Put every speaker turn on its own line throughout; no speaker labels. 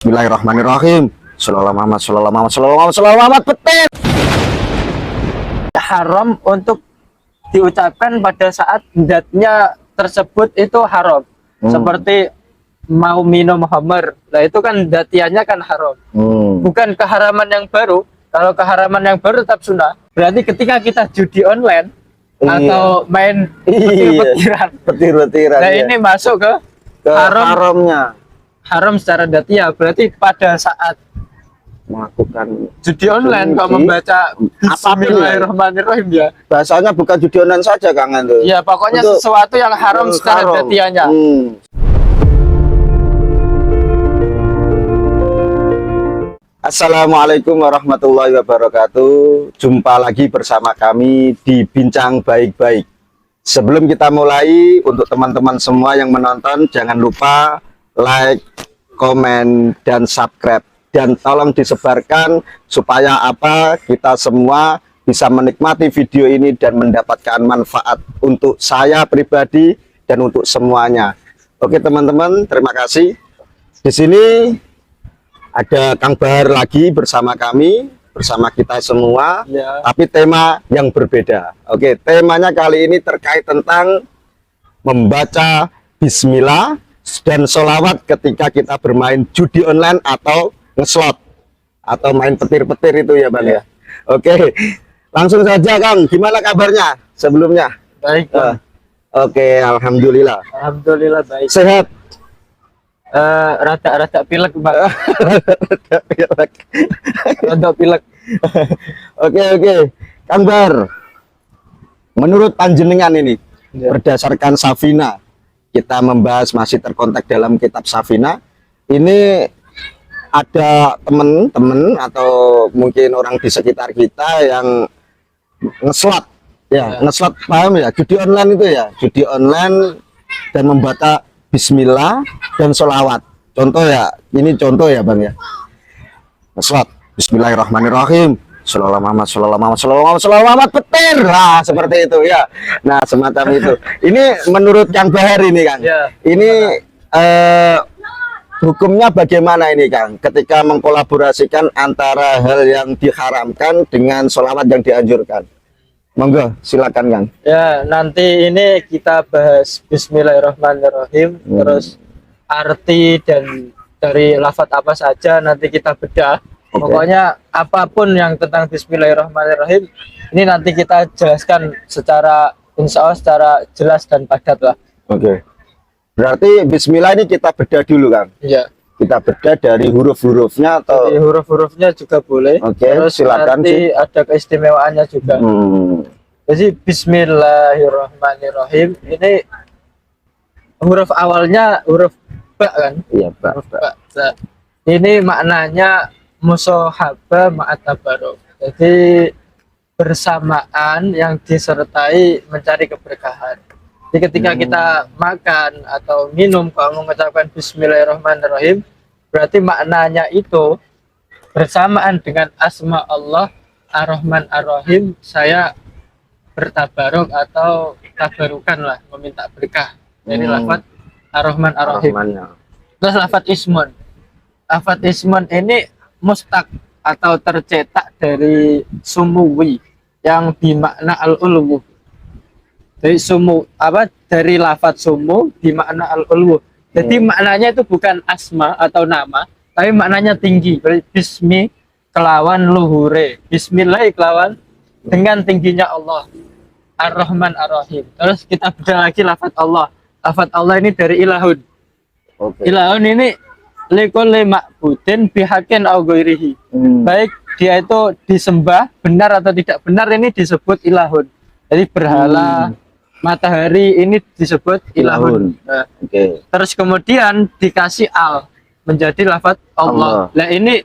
Bismillahirrahmanirrahim. Shallallahu Muhammad, shallallahu Muhammad, shallallahu Muhammad, shallallahu Muhammad. Petir.
Haram untuk diucapkan pada saat zatnya tersebut itu haram. Seperti mau minum khamr. Nah, itu kan datiannya kan haram. Bukan keharaman yang baru. Kalau keharaman yang baru tetap sunnah. Berarti ketika kita judi online atau main
Petir-petiran.
nah, ini masuk ke
haramnya.
Haram secara datiah. Berarti pada saat
Melakukan
judi online kok membaca Bismillahirrahmanirrahim ya.
Bahasanya bukan judi online saja, Kang Ando.
Ya, pokoknya
Untuk
sesuatu yang haram secara
haram.
datianya.
Assalamualaikum warahmatullahi wabarakatuh. Jumpa lagi bersama kami di Bincang Baik-Baik. Sebelum kita mulai, untuk teman-teman semua yang menonton, jangan lupa like, komen, dan subscribe. Dan tolong disebarkan supaya kita semua bisa menikmati video ini dan mendapatkan manfaat untuk saya pribadi dan untuk semuanya. Oke teman-teman, terima kasih. Di sini ada Kang Bahar lagi bersama kami, bersama kita semua, tapi tema yang berbeda. Oke, temanya kali ini terkait tentang membaca bismillah dan sholawat ketika kita bermain judi online atau ngeslot atau main petir-petir itu ya Bang ya. Oke, langsung saja Kang, gimana kabarnya sebelumnya?
Baik.
Oke, alhamdulillah.
Alhamdulillah baik.
Sehat.
Rada-rada pilek Bang. Rada pilek.
Oke. Kang Bahar, menurut panjenengan ini berdasarkan Safina, kita membahas masih terkontak dalam kitab Safina. Ini ada teman-teman atau mungkin orang di sekitar kita yang ngeslot ya, ngeslot, paham ya, judi online itu ya, judi online dan membaca bismillah dan sholawat. Contoh ya, ini contoh ya Bang ya, ngeslot Bismillahirrahmanirrahim, shallallahu Muhammad, shallallahu Muhammad, shallallahu Muhammad, shallallahu Muhammad, petir lah, seperti itu ya. Nah semacam itu. Ini menurut Kang Bahar ini Kang, ini hukumnya bagaimana ini Kang ketika mengkolaborasikan antara hal yang diharamkan dengan sholawat yang dianjurkan? Monggo silakan Kang.
Ya, nanti ini kita bahas Bismillahirrahmanirrahim, terus arti dan dari lafadz apa saja nanti kita bedah. Pokoknya apapun yang tentang Bismillahirrahmanirrahim ini nanti kita jelaskan secara insya Allah secara jelas dan padat lah.
Oke. Berarti bismillah ini kita bedah dulu Kang.
Iya. Kita
bedah dari huruf-hurufnya atau
dari huruf-hurufnya juga boleh.
Oke,
terus
silakan
nanti ada keistimewaannya juga. Jadi Bismillahirrahmanirrahim ini huruf awalnya huruf ba kan?
Iya, ba.
Huruf ba. Ini maknanya musohaba ma'atabarok. Jadi bersamaan yang disertai mencari keberkahan. Jadi ketika kita makan atau minum kalau mengucapkan Bismillahirrahmanirrahim, berarti maknanya itu bersamaan dengan asma Allah Ar-Rahman Ar-Rahim, saya bertabaruk atau tabarukan lah, meminta berkah. Jadi lafadz Ar-Rahman Ar-Rahim. Terus lafadz ismun. Lafadz ismun ini mustaq atau tercetak dari sumuwi yang bermakna al-ulwu. Dari sumu dari lafadz sumu dimakna al-ulwu. Jadi maknanya itu bukan asma atau nama, tapi maknanya tinggi. Berarti bismi kelawan luhure, bismillah kelawan dengan tingginya Allah. Ar-Rahman Ar-Rahim. Terus kita bedah lagi lafadz Allah. Lafadz Allah ini dari ilahun. Ilahun ini likulli ma'budin bihaqqin aw ghairihi. Baik dia itu disembah benar atau tidak benar, ini disebut ilahun. Jadi berhala, matahari ini disebut ilahun. Nah, terus kemudian dikasih al menjadi lafadz Allah. Nah ini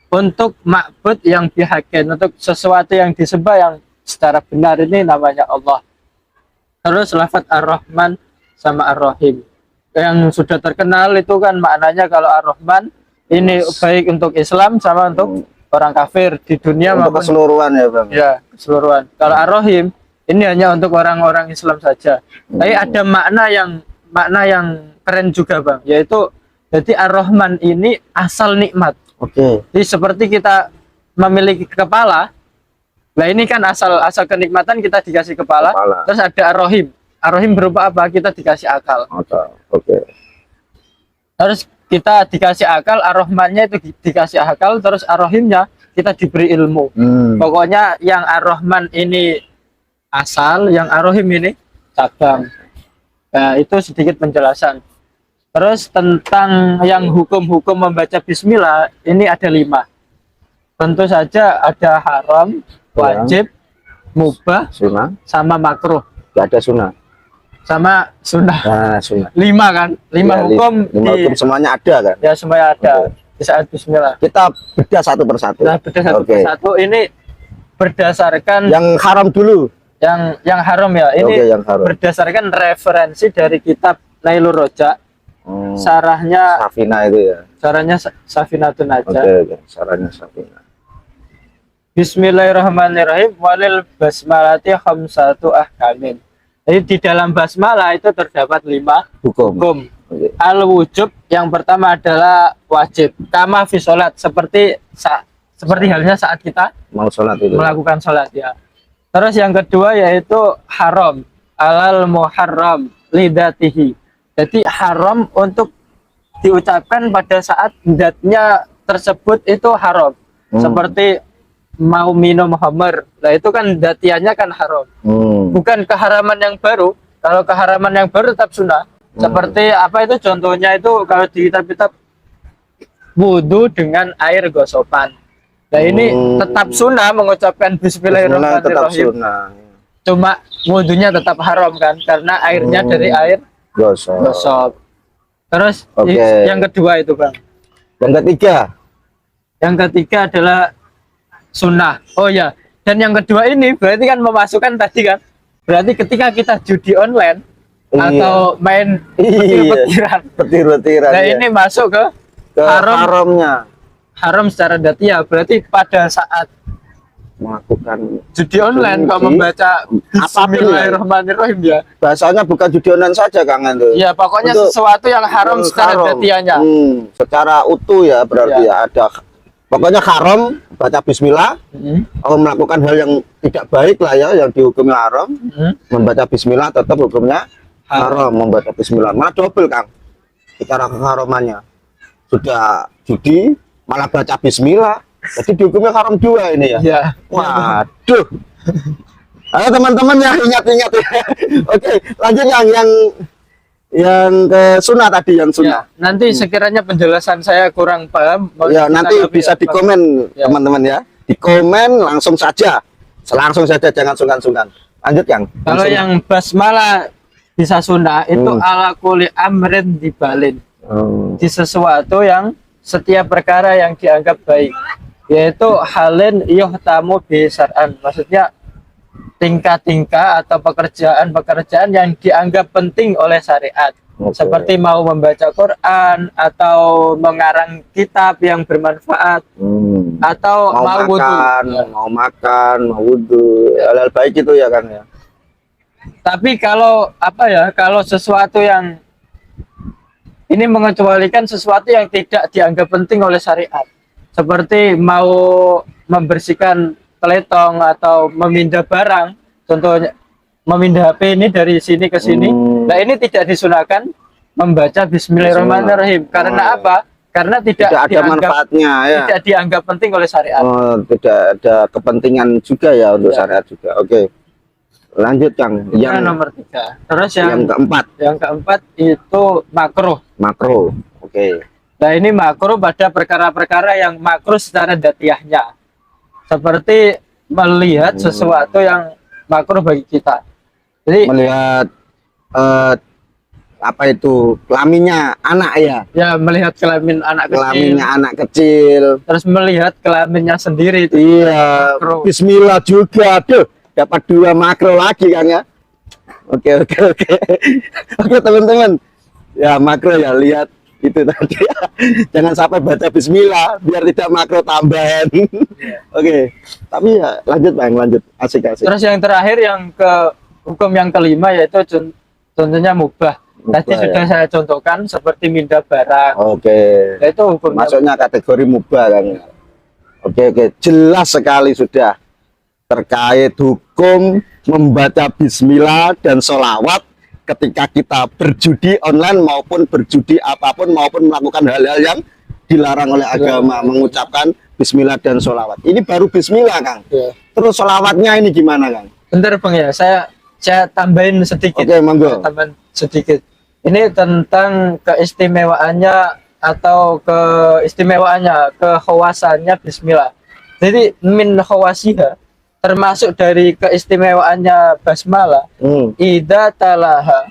untuk ma'bud yang bihaqqin, untuk sesuatu yang disembah yang secara benar, ini namanya Allah. Terus lafadz Ar-Rahman sama Ar-Rahim yang sudah terkenal itu kan maknanya, kalau Ar-Rahman ini baik untuk Islam sama untuk orang kafir di dunia
untuk
maupun
keseluruhan ya Bang.
Ya, keseluruhan. Kalau Ar-Rahim ini hanya untuk orang-orang Islam saja. Tapi ada makna yang keren juga Bang, yaitu Jadi Ar-Rahman ini asal nikmat.
Oke.
Jadi seperti kita memiliki kepala, nah ini kan asal kenikmatan kita dikasih kepala.
Kepala.
Terus ada Ar-Rahim. Ar-Rahim berupa apa? Kita dikasih akal.
Oke.
Terus kita dikasih akal, Ar-Rahmannya itu dikasih akal, terus Ar-Rahimnya kita diberi ilmu. Pokoknya yang Ar-Rahman ini asal, yang Ar-Rahim ini cabang. Nah, itu sedikit penjelasan. Terus tentang yang hukum-hukum membaca bismillah, ini ada 5. Tentu saja ada haram, wajib, mubah,
Sunnah,
sama makruh.
nggak ada sunnah.
Sama sunnah.
Nah, sunnah.
5 kan? 5
Ya,
hukum
lima hukum semuanya ada kan?
ya semuanya ada di saat bismillah.
Kita bedah satu persatu.
Nah, beda satu
Oke.
persatu ini berdasarkan
Yang haram dulu.
yang haram ya. Ini
Oke, yang haram.
berdasarkan referensi dari kitab Nailur Roja. Sarahnya
Safina itu ya.
Safinatun Najah.
Oke, sarannya Safina.
Bismillahirrahmanirrahim. Walil basmalati khamsatu ahkamin. Jadi di dalam basmalah itu terdapat 5 hukum.
Oke.
Al-wujub yang pertama adalah wajib. Kama fi sholat, seperti halnya saat kita
Mau sholat itu.
melakukan sholat ya. Terus yang kedua yaitu haram. Alal muharram lidatihi. Jadi haram untuk diucapkan pada saat zatnya tersebut itu haram. Seperti mau minum khamr. Nah itu kan datiannya kan haram. Bukan keharaman yang baru. Kalau keharaman yang baru tetap sunnah. Seperti apa itu contohnya itu kalau di kitab-kitab wudhu dengan air gosopan. Nah ini tetap sunnah mengucapkan
Bismillah tetap
Bismillahirrahmanirrahim.
sunnah.
Cuma wudhunya tetap haram kan karena airnya dari air
Gosok.
gosok. Terus
Oke.
yang kedua itu bang.
Yang ketiga.
Yang ketiga adalah sunnah. Oh ya. Dan yang kedua ini berarti kan memasukkan tadi kan. Berarti ketika kita judi online atau main petir-petiran.
Petir-petiran.
Nah
ya.
ini masuk ke
haramnya
haram secara datiah. Berarti pada saat
melakukan
judi online kok membaca Bismillahirrahmanirrahim ya.
bahasanya bukan judi online saja Kang itu.
Ya pokoknya
Untuk
sesuatu yang haram secara
haram.
datiahnya.
Secara utuh ya berarti ya ada. Pokoknya haram baca bismillah. Kalau melakukan hal yang tidak baik lah ya yang dihukumi haram, membaca bismillah tetap hukumnya haram membaca bismillah. Malah double Kang. Secara keharamannya. Sudah judi malah baca bismillah. Jadi dihukumnya haram 2 ini ya.
Ya.
Waduh. Ayo teman-teman ya ingat-ingat ya. Oke, lanjut yang ke sunnah tadi yang
Ya,
sunnah.
nanti sekiranya penjelasan saya kurang paham,
Ya, nanti bisa di komen
Ya.
teman-teman ya. Di komen langsung saja. Langsung saja jangan sungkan-sungkan. Lanjut Kang.
Kalau
sunnah.
yang basmalah bisa sunnah itu ala kulli amrin dibalin. Di sesuatu yang setiap perkara yang dianggap baik, yaitu halin yuhtamu bisar'an. Maksudnya tingkah-tingkah atau pekerjaan-pekerjaan yang dianggap penting oleh syariat. Seperti mau membaca Quran atau mengarang kitab yang bermanfaat atau mau
makan, mau wudhu, hal-hal baik itu ya Kang ya.
Tapi kalau apa ya, kalau sesuatu yang ini mengecualikan sesuatu yang tidak dianggap penting oleh syariat, seperti mau membersihkan keletong atau memindah barang, contohnya memindah HP ini dari sini ke sini. Nah ini tidak disunahkan membaca Bismillahirrahmanirrahim. Karena apa? Karena tidak
ada
dianggap,
manfaatnya ya.
tidak dianggap penting oleh syariat.
Tidak ada kepentingan juga ya untuk syariat juga. Oke. Lanjut Kang.
Yang nomor 3. Terus
yang keempat.
Yang keempat itu makruh.
Makruh. Oke.
Nah ini makruh pada perkara-perkara yang makruh secara datiahnya. Seperti melihat sesuatu yang makruh bagi kita. Jadi
melihat apa itu kelaminnya anak ya.
Ya melihat kelamin anak kecil.
Kelaminnya anak kecil.
Terus melihat kelaminnya sendiri. Itu
iya.
makruh.
Bismillah juga. Aduh, dapat 2 makruh lagi Kang ya. Oke. Oke teman-teman. Ya makruh ya lihat itu tadi. Jangan sampai baca bismillah biar tidak makruh tambahan. Oke. Tapi ya lanjut Bang, lanjut. Asik.
Terus yang terakhir yang ke hukum yang kelima yaitu contohnya mubah. Tadi
Mubah,
sudah
ya?
saya contohkan seperti mindah barang.
Oke.
Nah, itu hukumnya
Masuknya kategori mubah kan. Oke, jelas sekali sudah terkait hukum membaca bismillah dan sholawat ketika kita berjudi online maupun berjudi apapun maupun melakukan hal-hal yang dilarang oleh agama, mengucapkan bismillah dan sholawat. Ini baru bismillah, Kang.
ya.
Terus sholawatnya ini gimana, Kang?
Bentar Bang ya, saya tambahin sedikit.
Oke, monggo.
Saya tambahin sedikit. Ini tentang keistimewaannya atau kekhawasannya bismillah. Jadi min khawasiha termasuk dari keistimewaannya basmalah. Ida talaha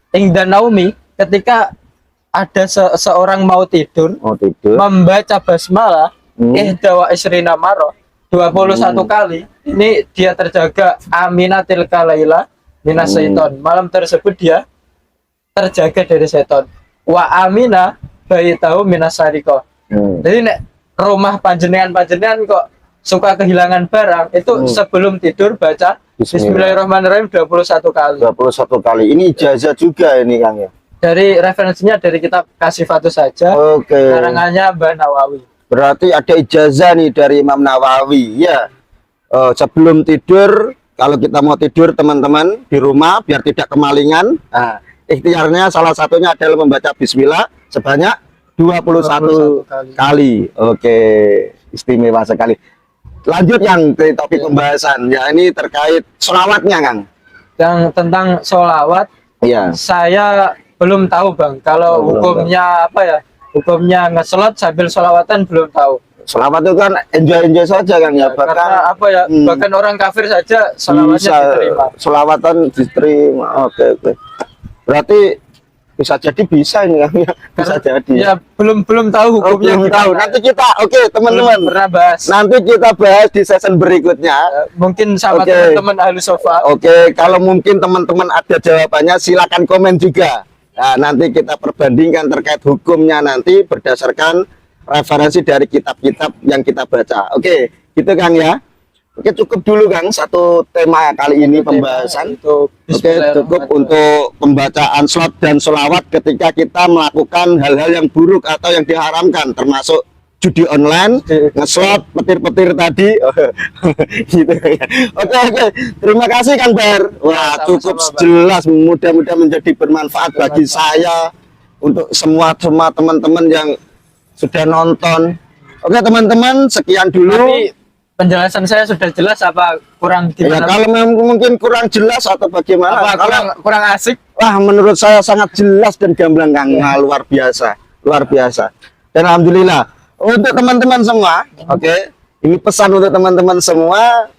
ingda naumi, ketika ada seorang mau tidur, membaca basmalah ihda wa isrina marrah 21 kali, ini dia terjaga aminatil kalaila minas syaiton. Malam tersebut dia terjaga dari seton. Wa amina baitahu minas sariko. Jadi nek rumah panjenengan kok suka kehilangan barang, itu sebelum tidur baca Bismillahirrahmanirrahim 21 kali.
21 kali. Ini ijazah juga ini, Kang, ya.
Dari referensinya dari kitab Kasifatus saja.
Oke.
Karangannya Mbah Nawawi.
Berarti ada ijazah nih dari Imam Nawawi, ya. Sebelum tidur, kalau kita mau tidur teman-teman di rumah biar tidak kemalingan, nah, ikhtiarnya salah satunya adalah membaca bismillah sebanyak 21 kali. Oke, istimewa sekali. Lanjut yang ke topik pembahasan. Ya, ini terkait sholawatnya, Kang.
Yang tentang sholawat,
Iya.
saya belum tahu Bang. Kalau hukumnya apa ya? Hukumnya ngeslot sambil sholawatan belum tahu.
Sholawat itu kan enjoy saja, Kang, ya. Bahkan
Karena apa ya? Bahkan orang kafir saja sholawatnya
bisa
diterima.
sholawatan diterima. Oke. Berarti bisa jadi bisa ini, Kang, ya. Bisa jadi.
Ya belum tahu hukumnya.
Belum tahu. Nanti kita teman-teman.
Pernah bahas.
Nanti kita bahas di season berikutnya.
Mungkin sama teman-teman ahli sofa.
Oke, kalau mungkin teman-teman ada jawabannya silakan komen juga. Nah, nanti kita perbandingkan terkait hukumnya nanti berdasarkan referensi dari kitab-kitab yang kita baca. Oke, gitu, Kang, ya. Oke, cukup dulu, Kang, satu tema kali ini pembahasan. Oke, cukup untuk pembacaan slot dan sholawat ketika kita melakukan hal-hal yang buruk atau yang diharamkan, termasuk judi online, ngeslot, petir-petir tadi. Gitu, ya. Oke. Terima kasih, Kang Bar. Wah, cukup jelas, mudah-mudahan menjadi bermanfaat bagi saya, untuk semua teman-teman yang sudah nonton. Oke, teman-teman, sekian dulu.
Tapi penjelasan saya sudah jelas apa kurang
Ya,
gimana?
kalau mungkin kurang jelas atau bagaimana?
Apa kurang asik?
Wah, menurut saya sangat jelas dan gamblang, Kang. Nah, luar biasa. Dan alhamdulillah untuk teman-teman semua. Oke. Ini pesan untuk teman-teman semua.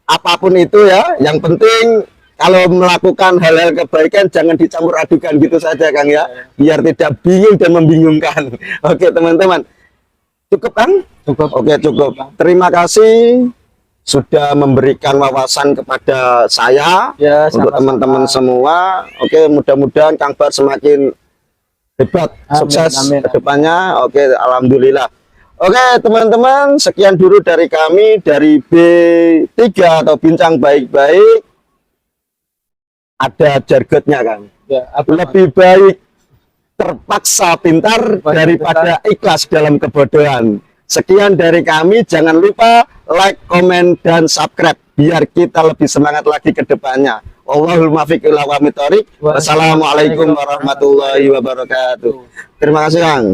Apapun itu ya, yang penting kalau melakukan hal-hal kebaikan jangan dicampur adukan gitu saja, Kang, ya. Biar tidak bingung dan membingungkan. Oke, teman-teman. Cukup, Kang?
Cukup.
Oke, cukup. Terima kasih sudah memberikan wawasan kepada saya,
Ya,
untuk
sama-sama.
teman-teman semua. Oke, mudah-mudahan Kang Bar semakin hebat,
Amin,
sukses
amin.
ke depannya. Oke, alhamdulillah. Oke, teman-teman, sekian dulu dari kami dari B3 atau Bincang Baik-Baik. Ada jargonnya, Kang.
Ya,
Lebih baik terpaksa pintar daripada ikhlas dalam kebodohan. Sekian dari kami, jangan lupa like, komen, dan subscribe biar kita lebih semangat lagi ke depannya. Wallahul muwaffiq ila aqwamit thoriq. Wassalamualaikum warahmatullahi wabarakatuh. Terima kasih, Kang.